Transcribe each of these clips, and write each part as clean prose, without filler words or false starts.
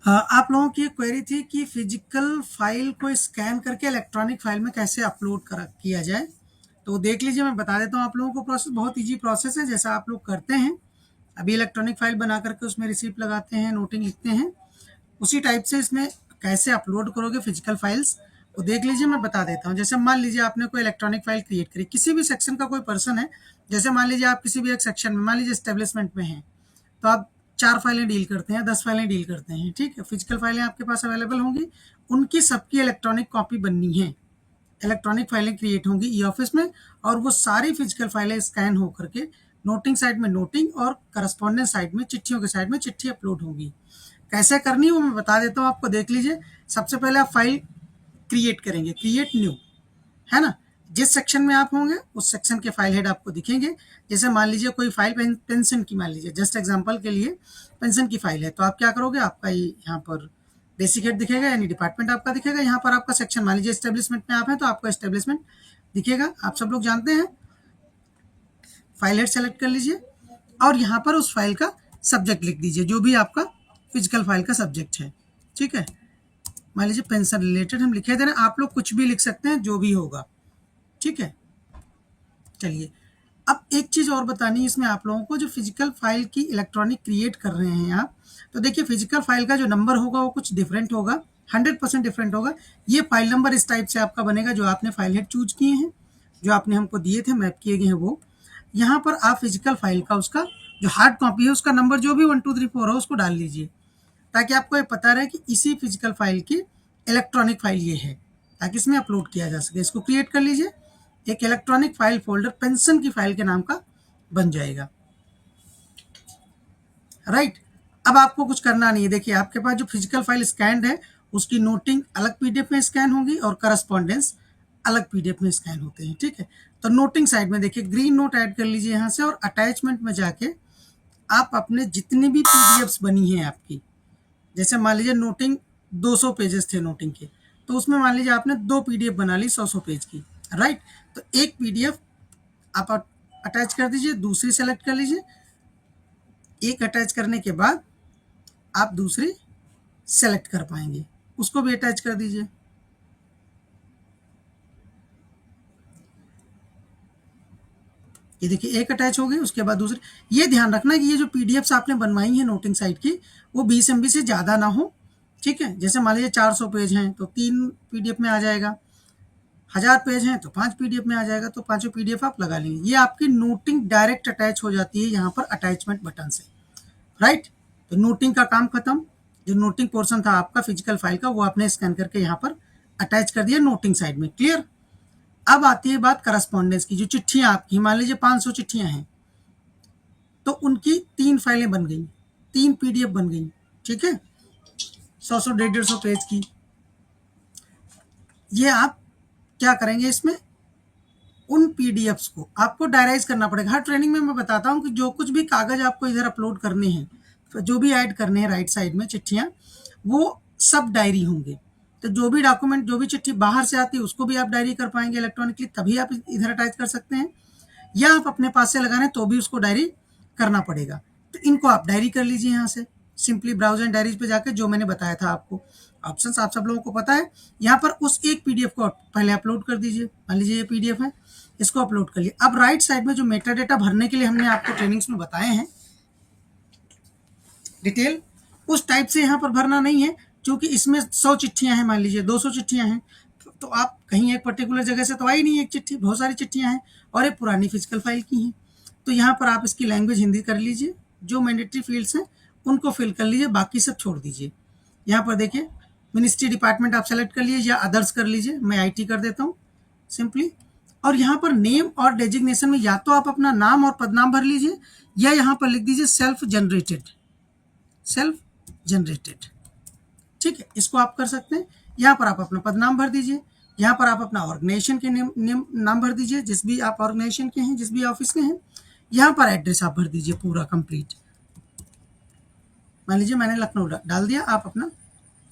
आप लोगों की एक क्वेरी थी कि फिजिकल फाइल को स्कैन करके इलेक्ट्रॉनिक फाइल में कैसे अपलोड किया जाए। तो देख लीजिए, मैं बता देता हूँ आप लोगों को। प्रोसेस बहुत इजी प्रोसेस है, जैसा आप लोग करते हैं अभी इलेक्ट्रॉनिक फाइल बना करके उसमें रिसीप्ट लगाते हैं, नोटिंग लिखते हैं, उसी टाइप से इसमें कैसे अपलोड करोगे फिजिकल फाइल्स वो देख लीजिए। मैं बता देता हूँ। जैसे मान लीजिए आपने कोई इलेक्ट्रॉनिक फाइल क्रिएट करी, किसी भी सेक्शन का कोई पर्सन है। जैसे मान लीजिए आप किसी भी एक सेक्शन में, मान लीजिए एस्टेब्लिशमेंट में हैं, तो आप 4 फाइलें डील करते हैं, 10 फाइलें डील करते हैं, ठीक है। फिजिकल फाइलें आपके पास अवेलेबल होंगी, उनकी सबकी इलेक्ट्रॉनिक कॉपी बननी है, इलेक्ट्रॉनिक फाइलें क्रिएट होंगी ई ऑफिस में, और वो सारी फिजिकल फाइलें स्कैन हो करके नोटिंग साइड में नोटिंग और करस्पॉन्डेंस साइड में, चिट्ठियों के साइड में चिट्ठी अपलोड होगी। कैसे करनी है वो मैं बता देता हूँ आपको, देख लीजिए। सबसे पहले आप फाइल क्रिएट करेंगे, क्रिएट न्यू, है ना। जिस सेक्शन में आप होंगे उस सेक्शन के फाइल हेड आपको दिखेंगे। जैसे मान लीजिए कोई फाइल पेंशन की, मान लीजिए जस्ट एग्जांपल के लिए पेंशन की फाइल है, तो आप क्या करोगे, आपका यहाँ पर बेसिक हेड दिखेगा, यानी डिपार्टमेंट आपका दिखेगा। यहाँ पर आपका सेक्शन, मान लीजिए एस्टेब्लिशमेंट में आप हैं तो आपका एस्टेब्लिशमेंट दिखेगा। आप सब लोग जानते हैं। फाइल हेड सेलेक्ट कर लीजिए और यहाँ पर उस फाइल का सब्जेक्ट लिख दीजिए, जो भी आपका फिजिकल फाइल का सब्जेक्ट है, ठीक है। मान लीजिए पेंशन रिलेटेड हम लिखे दे रहे हैं, आप लोग कुछ भी लिख सकते हैं, जो भी होगा, ठीक है। चलिए, अब एक चीज़ और बतानी है इसमें आप लोगों को, जो फिजिकल फाइल की इलेक्ट्रॉनिक क्रिएट कर रहे हैं आप, तो देखिए फिजिकल फाइल का जो नंबर होगा वो कुछ डिफरेंट होगा, 100% डिफरेंट होगा। ये फाइल नंबर इस टाइप से आपका बनेगा, जो आपने फाइल हेड चूज किए हैं, जो आपने हमको दिए थे, मैप किए गए हैं वो। यहाँ पर आप फिजिकल फाइल का उसका जो हार्ड कॉपी है उसका नंबर जो भी 1 2 3 4 है उसको डाल लीजिए, ताकि आपको ये पता रहे कि इसी फिजिकल फाइल की इलेक्ट्रॉनिक फाइल ये है, ताकि इसमें अपलोड किया जा सके। इसको क्रिएट कर लीजिए, एक इलेक्ट्रॉनिक फाइल फोल्डर पेंशन की फाइल के नाम का बन जाएगा, राइट। अब आपको कुछ करना नहीं है। देखिए आपके पास जो फिजिकल फाइल स्कैंड है उसकी नोटिंग अलग पीडीएफ में स्कैन होगी और करस्पॉन्डेंस अलग पीडीएफ में स्कैन होते हैं, ठीक है। तो नोटिंग साइड में देखिए ग्रीन नोट ऐड कर लीजिए यहाँ से, और अटैचमेंट में जाके आप अपने जितनी भी पीडीएफ्स बनी हैं आपकी, जैसे मान लीजिए नोटिंग 200 पेजेस थे नोटिंग के, तो उसमें मान लीजिए आपने 2 पीडीएफ बना ली 100 पेज की, राइट। तो एक पीडीएफ आप अटैच कर दीजिए, दूसरी सेलेक्ट कर लीजिए, एक अटैच करने के बाद आप दूसरी सेलेक्ट कर पाएंगे, उसको भी अटैच कर दीजिए। ये देखिए एक अटैच हो गई, उसके बाद दूसरी। ये ध्यान रखना कि ये जो पीडीएफ्स आपने बनवाई है नोटिंग साइट की, वो 20 MB से ज़्यादा ना हो, ठीक है। जैसे मान लीजिए 400 पेज हैं तो 3 पीडीएफ में आ जाएगा, 1000 पेज हैं तो 5 पीडीएफ में आ जाएगा, तो पांचों पीडीएफ आप लगा लेंगे। ये आपकी नोटिंग डायरेक्ट अटैच हो जाती है यहाँ पर अटैचमेंट बटन से, राइट। तो नोटिंग का काम खत्म। जो नोटिंग पोर्शन था आपका फिजिकल फाइल का, वो आपने स्कैन करके यहाँ पर अटैच कर दिया नोटिंग साइड में, क्लियर। अब आती है बात करस्पॉन्डेंस की। जो चिट्ठियां आपकी, मान लीजिए 500 चिट्ठियां हैं, तो उनकी 3 फाइलें बन गई, 3 पीडीएफ बन गई, ठीक है, 100 150 पेज की। ये आप क्या करेंगे, इसमें उन पीडीएफ्स को आपको डायराइज करना पड़ेगा। हर ट्रेनिंग में मैं बताता हूँ कि जो कुछ भी कागज आपको इधर अपलोड करने हैं, तो जो भी ऐड करने हैं राइट साइड में चिट्ठियाँ, वो सब डायरी होंगे। तो जो भी डॉक्यूमेंट, जो भी चिट्ठी बाहर से आती है उसको भी आप डायरी कर पाएंगे इलेक्ट्रॉनिकली, तभी आप इधर अटैच कर सकते हैं। या आप अपने पास से लगा रहे हैं तो भी उसको डायरी करना पड़ेगा। तो इनको आप डायरी कर लीजिए यहाँ से, सिंपली ब्राउज एंड डायरीज पे जाकर, जो मैंने बताया था आपको ऑप्शंस आप सब लोगों को पता है। यहाँ पर उस एक पीडीएफ को पहले अपलोड कर दीजिए। मान लीजिए ये पीडीएफ है, इसको अपलोड कर लिया। अब राइट साइड में जो मेटा डेटा भरने के लिए हमने आपको ट्रेनिंग्स में बताए हैं डिटेल, उस टाइप से यहाँ पर भरना नहीं है, क्योंकि इसमें 100 चिट्ठियां हैं, मान लीजिए 200 चिट्ठियां हैं, तो आप कहीं एक पर्टिकुलर जगह से तो आई नहीं एक चिट्ठी, बहुत सारी चिट्ठियां हैं और एक पुरानी फिजिकल फाइल की हैं। तो यहाँ पर आप इसकी लैंग्वेज हिंदी कर लीजिए, जो मैंडेटरी फील्ड्स हैं उनको फिल कर लीजिए, बाकी सब छोड़ दीजिए। यहाँ पर देखिए मिनिस्ट्री डिपार्टमेंट आप सेलेक्ट कर लीजिए या अदर्स कर लीजिए, मैं IT कर देता हूँ सिंपली। और यहाँ पर नेम और डेजिग्नेशन में या तो आप अपना नाम और पदनाम भर लीजिए, या यहाँ पर लिख दीजिए सेल्फ जनरेटेड, सेल्फ जनरेटेड, ठीक है। इसको आप कर सकते हैं। यहाँ पर आप अपना पदनाम भर दीजिए, यहाँ पर आप अपना ऑर्गेनाइजेशन के नाम भर दीजिए, जिस भी आप ऑर्गेनाइजेशन के हैं, जिस भी ऑफिस के हैं। यहाँ पर एड्रेस आप भर दीजिए पूरा कंप्लीट। मान लीजिए मैंने लखनऊ डाल दिया, आप अपना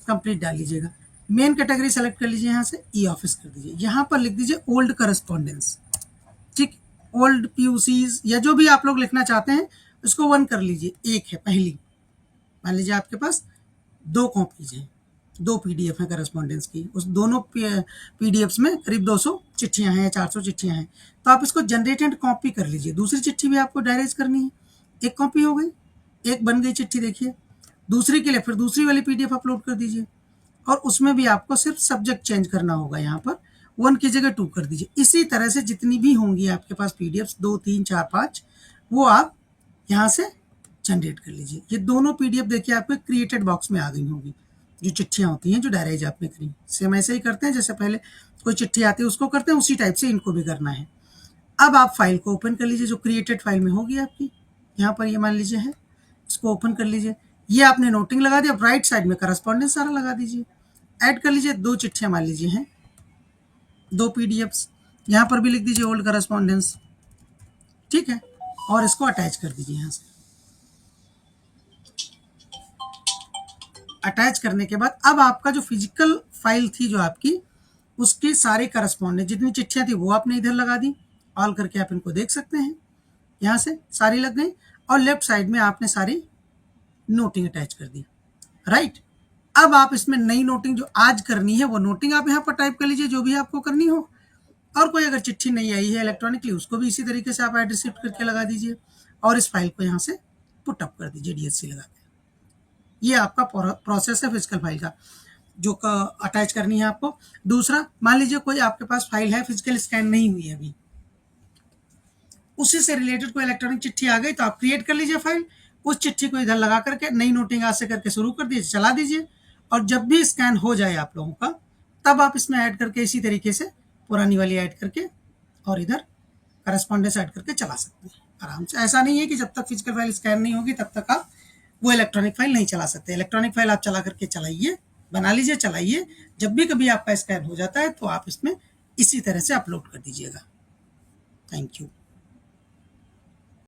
कंप्लीट डाल लीजिएगा। मेन कैटेगरी सेलेक्ट कर लीजिए, यहाँ से ई ऑफिस कर दीजिए। यहाँ पर लिख दीजिए ओल्ड करस्पॉन्डेंस, ठीक। ओल्ड PUCs या जो भी आप लोग लिखना चाहते हैं उसको 1 कर लीजिए, एक है पहली। मान लीजिए आपके पास 2 कॉपीज हैं, 2 पीडीएफ हैं करस्पॉन्डेंस की, उस दोनों पीडीएफ्स में करीब 200 चिट्ठियां हैं या 400 चिट्ठियां हैं। तो आप इसको जनरेट एंड कॉपी कर लीजिए। दूसरी चिट्ठी भी आपको डायरेक्ट करनी है, एक कॉपी हो गई, एक बन गई चिट्ठी देखिए। दूसरी के लिए फिर दूसरी वाली पीडीएफ अपलोड कर दीजिए और उसमें भी आपको सिर्फ सब्जेक्ट चेंज करना होगा, यहाँ पर 1 की जगह 2 कर दीजिए। इसी तरह से जितनी भी होंगी आपके पास पीडीएफ्स 2, 3, 4, 5 वो आप यहाँ से जनरेट कर लीजिए। ये दोनों पीडीएफ देखिए आपके क्रिएटेड बॉक्स में आ गई होंगी, जो चिट्ठियाँ होती हैं जो डायरेक्ट आपने करी। सेम ऐसे ही करते हैं जैसे पहले कोई चिट्ठी आती है उसको करते हैं, उसी टाइप से इनको भी करना है। अब आप फाइल को ओपन कर लीजिए जो क्रिएटेड फाइल में होगी आपकी, यहाँ पर ये मान लीजिए है, इसको ओपन कर लीजिए। ये आपने नोटिंग लगा दिया, राइट साइड में करस्पॉन्डेंस सारा लगा दीजिए, ऐड कर लीजिए। 2 चिट्ठियाँ मान लीजिए हैं, 2 पीडीएफ्स, यहाँ पर भी लिख दीजिए ओल्ड करस्पॉन्डेंस, ठीक है, और इसको अटैच कर दीजिए। यहाँ से अटैच करने के बाद अब आपका जो फिजिकल फाइल थी जो आपकी, उसकी सारी करस्पॉन्डेंस जितनी चिट्ठियाँ थी वो आपने इधर लगा दी, ऑल करके आप इनको देख सकते हैं, यहाँ से सारी लग गई। और लेफ्ट साइड में आपने सारी नोटिंग अटैच कर दी, राइट। अब आप इसमें नई नोटिंग जो आज करनी है वो नोटिंग आप यहाँ पर टाइप कर लीजिए जो भी आपको करनी हो। और कोई अगर चिट्ठी नहीं आई है इलेक्ट्रॉनिकली उसको भी इसी तरीके से आप ऐड रिसीव करके लगा दीजिए और इस फाइल को यहाँ से पुट अप कर दीजिए डीएससी लगा के। ये आपका प्रोसेस है फिजिकल फाइल का जो अटैच करनी है आपको। दूसरा, मान लीजिए कोई आपके पास फाइल है फिजिकल स्कैन नहीं हुई है अभी, उसी से रिलेटेड कोई इलेक्ट्रॉनिक चिट्ठी आ गई तो आप क्रिएट कर लीजिए फाइल, उस चिट्ठी को इधर लगा करके नई नोटिंग आज से करके शुरू कर दीजिए, चला दीजिए। और जब भी स्कैन हो जाए आप लोगों का तब आप इसमें ऐड करके इसी तरीके से पुरानी वाली ऐड करके और इधर करस्पॉन्डेंस ऐड करके चला सकते हैं आराम से। ऐसा नहीं है कि जब तक फिजिकल फाइल स्कैन नहीं होगी तब तक आप वो इलेक्ट्रॉनिक फाइल नहीं चला सकते। इलेक्ट्रॉनिक फाइल आप चला करके चलाइए, बना लीजिए, चलाइए। जब भी कभी आपका स्कैन हो जाता है तो आप इसमें इसी तरह से अपलोड कर दीजिएगा। Thank you.